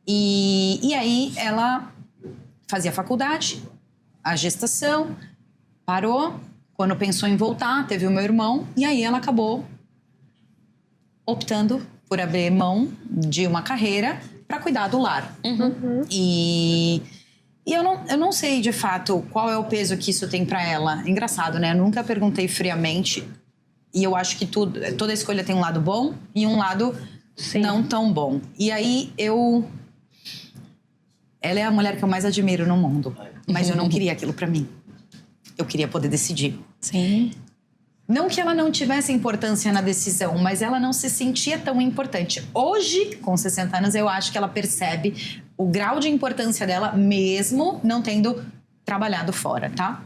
E aí ela fazia faculdade, a gestação, parou. Quando pensou em voltar, teve o meu irmão. E aí ela acabou optando por abrir mão de uma carreira para cuidar do lar. E eu não sei, de fato, qual é o peso que isso tem para ela. Engraçado, né? Eu nunca perguntei friamente. E eu acho que toda escolha tem um lado bom e um lado não tão bom. E aí ela é a mulher que eu mais admiro no mundo. Mas eu não queria aquilo para mim. Eu queria poder decidir. Sim. Não que ela não tivesse importância na decisão, mas ela não se sentia tão importante. Hoje, com 60 anos, eu acho que ela percebe o grau de importância dela, mesmo não tendo trabalhado fora, tá?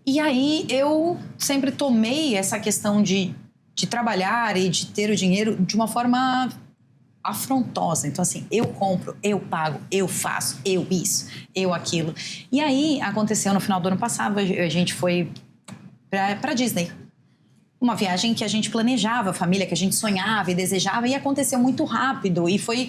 E aí, eu sempre tomei essa questão de trabalhar e de ter o dinheiro de uma forma afrontosa. Então, assim, eu compro, eu pago, eu faço, eu isso, eu aquilo. E aí, aconteceu no final do ano passado, a gente foi pra Disney. Uma viagem que a gente planejava, a família que a gente sonhava e desejava, e aconteceu muito rápido. E foi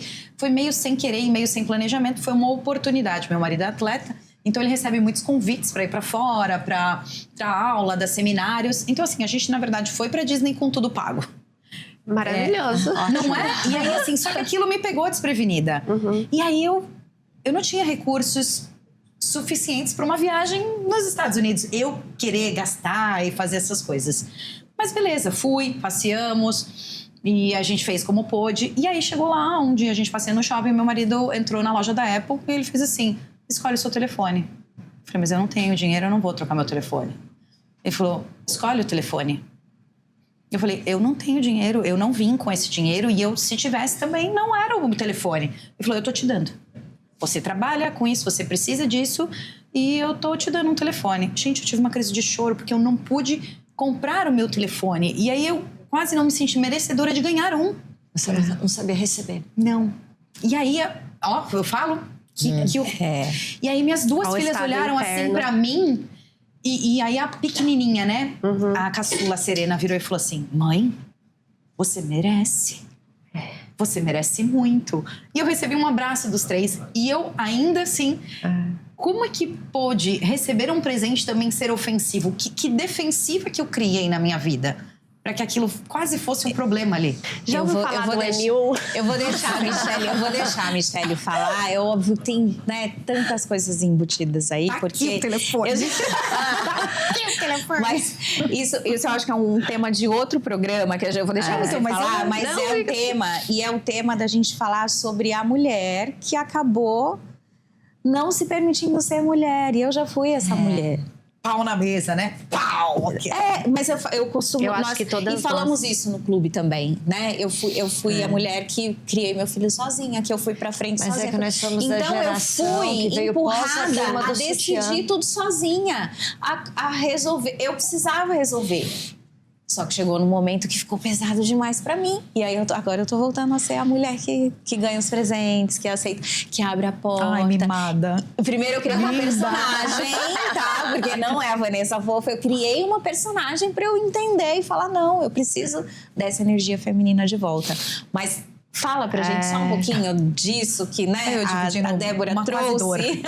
meio sem querer e meio sem planejamento. Foi uma oportunidade. Meu marido é atleta, então ele recebe muitos convites para ir para fora, para aula, dar seminários. Então, assim, a gente, na verdade, foi pra Disney com tudo pago. Maravilhoso. Não é? E aí, assim, só que aquilo me pegou desprevenida. E aí, eu não tinha recursos suficientes para uma viagem nos Estados Unidos. Eu querer gastar e fazer essas coisas. Mas beleza, fui, passeamos e a gente fez como pôde. E aí chegou lá, um dia a gente passeia no shopping, meu marido entrou na loja da Apple e ele fez assim, escolhe o seu telefone. Eu falei, mas eu não tenho dinheiro, eu não vou trocar meu telefone. Ele falou, escolhe o telefone. Eu falei, eu não tenho dinheiro, eu não vim com esse dinheiro e eu, se tivesse também, não era o telefone. Ele falou, eu tô te dando. Você trabalha com isso, você precisa disso e eu tô te dando um telefone. Gente, eu tive uma crise de choro porque eu não pude comprar o meu telefone. E aí eu quase não me senti merecedora de ganhar um. Você não sabia receber. Não. E aí, ó, eu falo que eu... E aí minhas duas filhas olharam assim pra mim e aí a pequenininha, né? A caçula Serena virou e falou assim, mãe, você merece. Você merece muito. E eu recebi um abraço dos três. E eu, ainda assim, como é que pôde receber um presente também ser ofensivo? Que defensiva que eu criei na minha vida? Para que aquilo quase fosse um problema ali. Já ouviu falar do M1? Eu vou deixar a Michelle falar. É óbvio que tem, né, tantas coisas embutidas aí. Porque aqui o telefone. Mas isso eu acho que é um tema de outro programa, que eu vou deixar você falar, mas é um tema, e é um tema da gente falar sobre a mulher que acabou não se permitindo ser mulher. E eu já fui essa mulher. Pau na mesa, né? Pau! Mas eu costumo... Eu acho que todas e falamos isso no clube também, né? Eu fui a mulher que criei meu filho sozinha, que eu fui pra frente Mas sozinha. é que nós somos da então geração eu que fui veio empurrada a do decidir sutiã. tudo sozinha, a resolver. Eu precisava resolver. Só que chegou num momento que ficou pesado demais pra mim. E aí agora eu tô voltando a ser a mulher que ganha os presentes, que aceita, que abre a porta. Ai, mimada. Primeiro eu criei uma personagem, tá? Porque não é a Vanessa Fofa. Eu criei uma personagem pra eu entender e falar, não, eu preciso dessa energia feminina de volta. Mas fala pra gente só um pouquinho disso que, né, a Débora trouxe.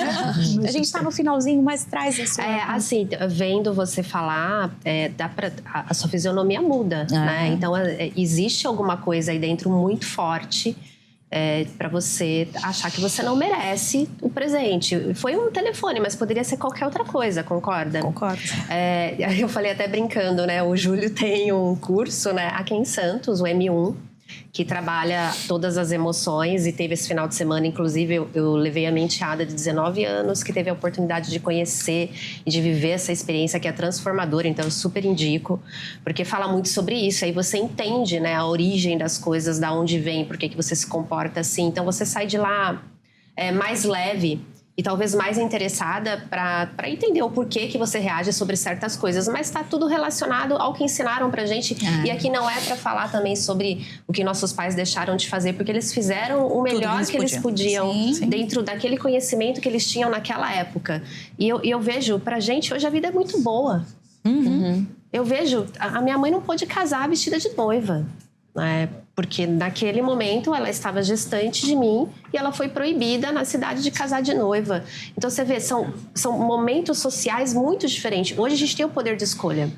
A gente tá no finalzinho, mas traz isso. Assim, vendo você falar, dá pra, a sua fisionomia muda, né? Então, existe alguma coisa aí dentro muito forte para você achar que você não merece o presente. Foi um telefone, mas poderia ser qualquer outra coisa, concorda? Concordo. Eu falei até brincando, né? O Júlio tem um curso, né, aqui em Santos, o M1, que trabalha todas as emoções, e teve esse final de semana, inclusive, eu levei a minha enteada de 19 anos, que teve a oportunidade de conhecer e de viver essa experiência que é transformadora, então eu super indico, porque fala muito sobre isso, aí você entende, né, a origem das coisas, da onde vem, por que você se comporta assim, então você sai de lá mais leve e talvez mais interessada para entender o porquê que você reage sobre certas coisas, mas está tudo relacionado ao que ensinaram pra gente. E aqui não é para falar também sobre o que nossos pais deixaram de fazer, porque eles fizeram o melhor que eles podiam dentro daquele conhecimento que eles tinham naquela época. E eu vejo, pra gente, hoje a vida é muito boa. Eu vejo, a minha mãe não pôde casar vestida de noiva, né? Porque naquele momento ela estava gestante de mim e ela foi proibida na cidade de casar de noiva. Então você vê, são momentos sociais muito diferentes. Hoje a gente tem o poder de escolha,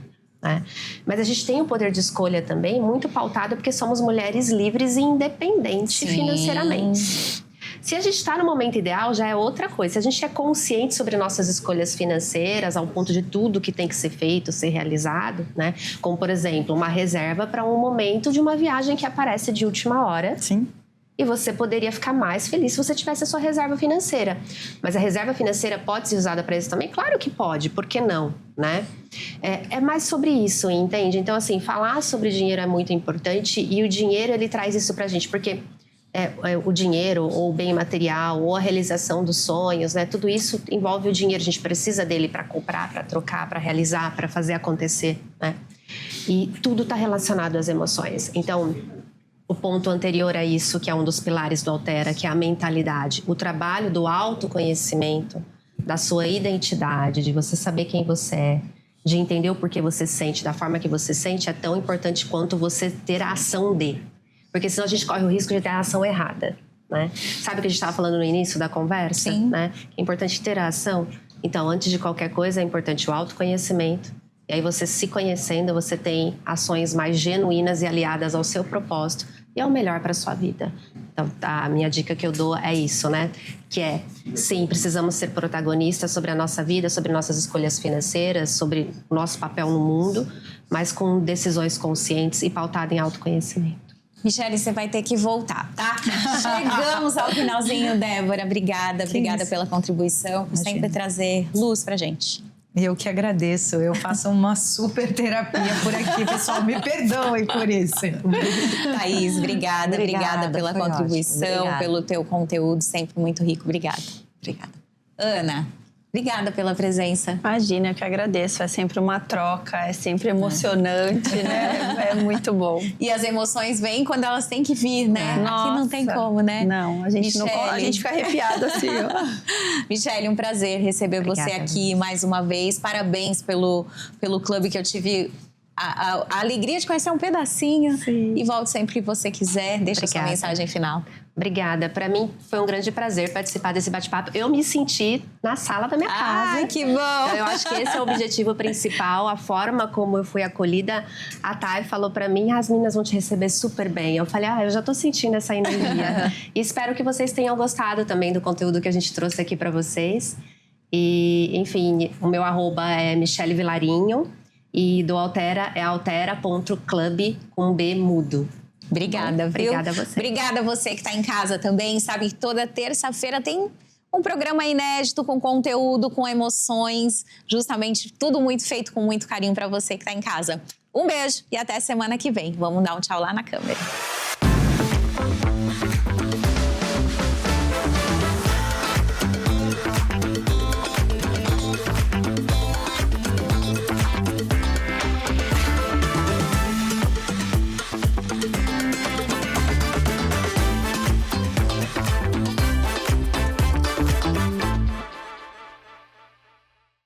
né? Mas a gente tem o poder de escolha também muito pautado porque somos mulheres livres e independentes financeiramente. Se a gente está no momento ideal, já é outra coisa. Se a gente é consciente sobre nossas escolhas financeiras, ao ponto de tudo que tem que ser feito, ser realizado, né? Como, por exemplo, uma reserva para um momento de uma viagem que aparece de última hora. Sim. E você poderia ficar mais feliz se você tivesse a sua reserva financeira. Mas a reserva financeira pode ser usada para isso também? Claro que pode, por que não, né? É mais sobre isso, entende? Então, assim, falar sobre dinheiro é muito importante e o dinheiro, ele traz isso pra gente, porque... o dinheiro, ou o bem material, ou a realização dos sonhos, né? Tudo isso envolve o dinheiro. A gente precisa dele para comprar, para trocar, para realizar, para fazer acontecer, né? E tudo está relacionado às emoções. Então, o ponto anterior a isso, que é um dos pilares do Altera, que é a mentalidade. O trabalho do autoconhecimento, da sua identidade, de você saber quem você é, de entender o porquê você sente, da forma que você sente, é tão importante quanto você ter a ação de. Porque senão a gente corre o risco de ter a ação errada, né? Sabe o que a gente estava falando no início da conversa? Né? É importante ter a ação. Então, antes de qualquer coisa, é importante o autoconhecimento. E aí, você se conhecendo, você tem ações mais genuínas e aliadas ao seu propósito. E é o melhor para a sua vida. Então, a minha dica que eu dou é isso, né? Que é, sim, precisamos ser protagonistas sobre a nossa vida, sobre nossas escolhas financeiras, sobre o nosso papel no mundo, mas com decisões conscientes e pautadas em autoconhecimento. Michele, você vai ter que voltar, tá? Chegamos ao finalzinho, Débora. Obrigada pela contribuição, por sempre trazer luz pra gente. Eu que agradeço. Eu faço uma super terapia por aqui, pessoal. Me perdoem por isso. Thaís, obrigada pela contribuição, Obrigada. pelo teu conteúdo, sempre muito rico. Obrigada. Ana, obrigada pela presença. Imagina, eu que agradeço. É sempre uma troca, é sempre emocionante, né? É muito bom. E as emoções vêm quando elas têm que vir, né? Nossa. Aqui não tem como, né? Não, a gente fica arrepiada assim, ó. Michele, um prazer receber você aqui mais uma vez. Parabéns pelo clube que eu tive a alegria de conhecer um pedacinho. Sim. E volte sempre que você quiser. Deixa a sua mensagem final. Obrigada. Para mim foi um grande prazer participar desse bate-papo. Eu me senti na sala da minha casa. Ai, que bom! Então, eu acho que esse é o objetivo principal, a forma como eu fui acolhida. A Thay falou para mim, as meninas vão te receber super bem. Eu falei, eu já tô sentindo essa energia. E espero que vocês tenham gostado também do conteúdo que a gente trouxe aqui para vocês. E, enfim, o meu @ é Michele Vilarinho e do Altera é altera.club com B mudo. Obrigada, viu? Obrigada a você. Obrigada a você que está em casa também. Sabe que toda terça-feira tem um programa inédito com conteúdo, com emoções. Justamente tudo muito feito com muito carinho para você que está em casa. Um beijo e até semana que vem. Vamos dar um tchau lá na câmera.